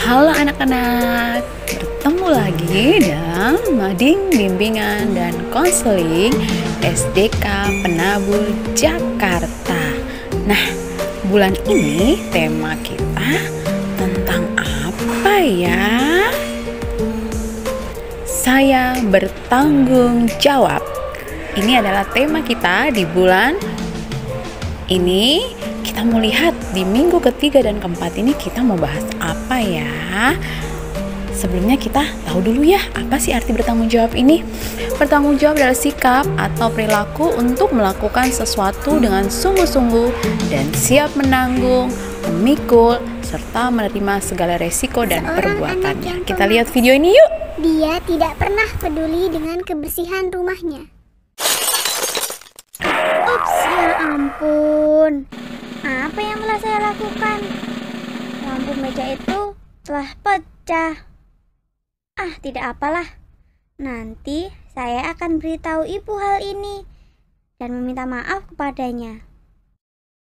Halo anak-anak, bertemu lagi dalam Mading Bimbingan dan Konseling SDK Penabur Jakarta. Nah, bulan ini tema kita tentang apa ya? Saya bertanggung jawab. Ini adalah tema kita di bulan ini. Kita mau lihat di minggu ketiga dan keempat ini kita mau bahas apa ya? Sebelumnya kita tahu dulu ya, apa sih arti bertanggung jawab ini? Bertanggung jawab adalah sikap atau perilaku untuk melakukan sesuatu dengan sungguh-sungguh dan siap menanggung, memikul, serta menerima segala resiko dan perbuatannya. Kita lihat video ini yuk. Dia tidak pernah peduli dengan kebersihan rumahnya. Ups, ya ampun. Apa yang telah saya lakukan? Lampu meja itu telah pecah. Tidak apalah. Nanti saya akan beritahu ibu hal ini dan meminta maaf kepadanya.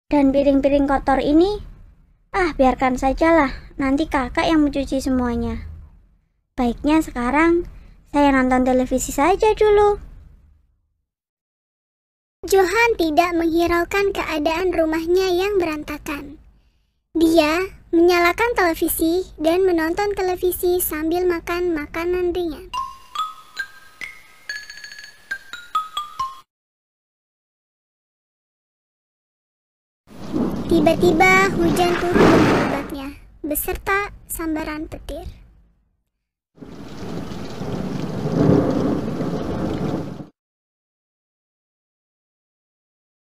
Dan piring-piring kotor ini, biarkan sajalah. Nanti kakak yang mencuci semuanya. Baiknya sekarang saya nonton televisi saja dulu. Johan tidak menghiraukan keadaan rumahnya yang berantakan. Dia menyalakan televisi dan menonton televisi sambil makan makanan ringan. Tiba-tiba hujan turun dengan lebatnya, beserta sambaran petir.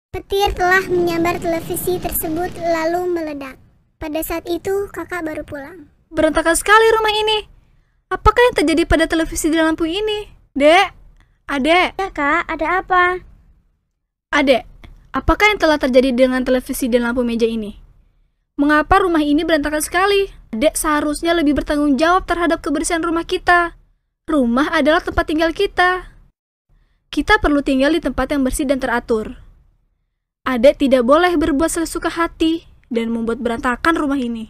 Petir telah menyambar televisi tersebut lalu meledak. Pada saat itu kakak baru pulang. Berantakan sekali rumah ini. Apakah yang terjadi pada televisi dan lampu ini? Dek, Adek. Ya kak, ada apa? Adek, apakah yang telah terjadi dengan televisi dan lampu meja ini? Mengapa rumah ini berantakan sekali? Adek seharusnya lebih bertanggung jawab terhadap kebersihan rumah kita. Rumah adalah tempat tinggal kita. Kita perlu tinggal di tempat yang bersih dan teratur. Adek tidak boleh berbuat sesuka hati dan membuat berantakan rumah ini.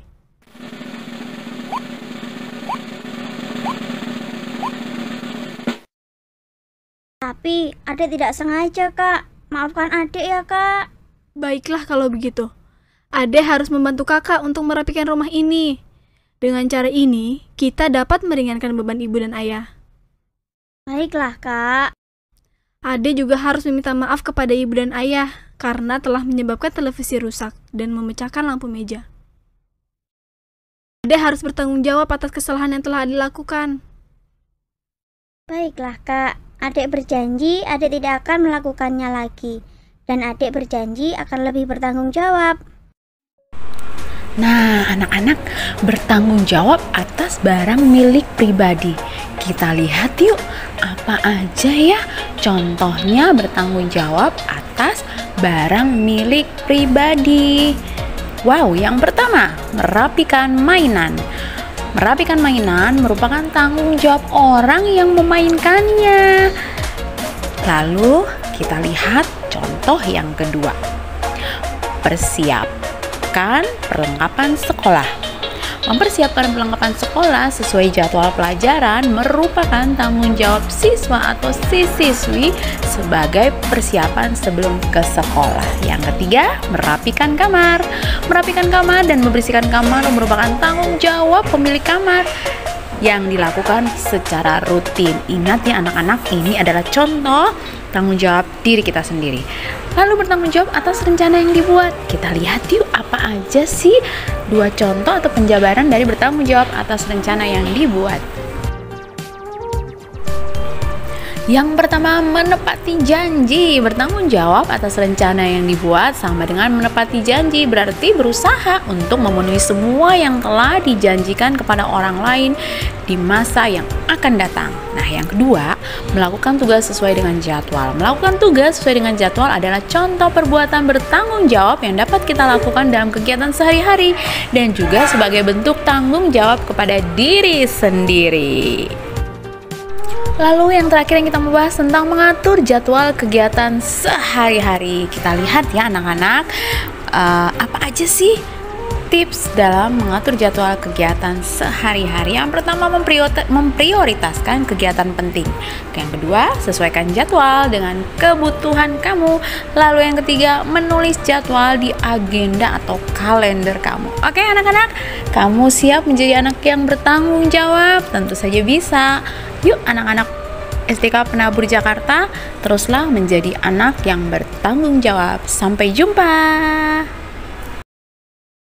Tapi adek tidak sengaja kak. Maafkan adek ya kak. Baiklah kalau begitu. Adek harus membantu kakak untuk merapikan rumah ini. Dengan cara ini, kita dapat meringankan beban ibu dan ayah. Baiklah kak. Adek juga harus meminta maaf kepada ibu dan ayah karena telah menyebabkan televisi rusak dan memecahkan lampu meja. Adek harus bertanggung jawab atas kesalahan yang telah Adek lakukan. Baiklah kak. Adek berjanji adek tidak akan melakukannya lagi. Dan adek berjanji akan lebih bertanggung jawab. Nah, anak-anak, bertanggung jawab atas barang milik pribadi. Kita lihat yuk, apa aja ya contohnya bertanggung jawab atas barang milik pribadi. Wow, yang pertama, merapikan mainan. Merapikan mainan merupakan tanggung jawab orang yang memainkannya. Lalu, kita lihat contoh yang kedua. Persiapkan perlengkapan sekolah. Mempersiapkan perlengkapan sekolah sesuai jadwal pelajaran merupakan tanggung jawab siswa atau siswi sebagai persiapan sebelum ke sekolah. Yang ketiga, merapikan kamar. Merapikan kamar dan membersihkan kamar merupakan tanggung jawab pemilik kamar yang dilakukan secara rutin. Ingat ya anak-anak, ini adalah contoh tanggung jawab diri kita sendiri. Lalu bertanggung jawab atas rencana yang dibuat. Kita lihat yuk apa aja sih dua contoh atau penjabaran dari bertanggung jawab atas rencana yang dibuat. Yang pertama, menepati janji. Bertanggung jawab atas rencana yang dibuat sama dengan menepati janji, berarti berusaha untuk memenuhi semua yang telah dijanjikan kepada orang lain di masa yang akan datang. Nah, yang kedua, melakukan tugas sesuai dengan jadwal. Melakukan tugas sesuai dengan jadwal adalah contoh perbuatan bertanggung jawab yang dapat kita lakukan dalam kegiatan sehari-hari dan juga sebagai bentuk tanggung jawab kepada diri sendiri. Lalu yang terakhir yang kita mau bahas tentang mengatur jadwal kegiatan sehari-hari. Kita lihat ya anak-anak, apa aja sih Tips dalam mengatur jadwal kegiatan sehari-hari. Yang pertama, memprioritaskan kegiatan penting. Yang kedua, sesuaikan jadwal dengan kebutuhan kamu. Lalu yang ketiga, menulis jadwal di agenda atau kalender kamu. Oke anak-anak, kamu siap menjadi anak yang bertanggung jawab? Tentu saja bisa. Yuk anak-anak SDK Penabur Jakarta, teruslah menjadi anak yang bertanggung jawab. Sampai jumpa.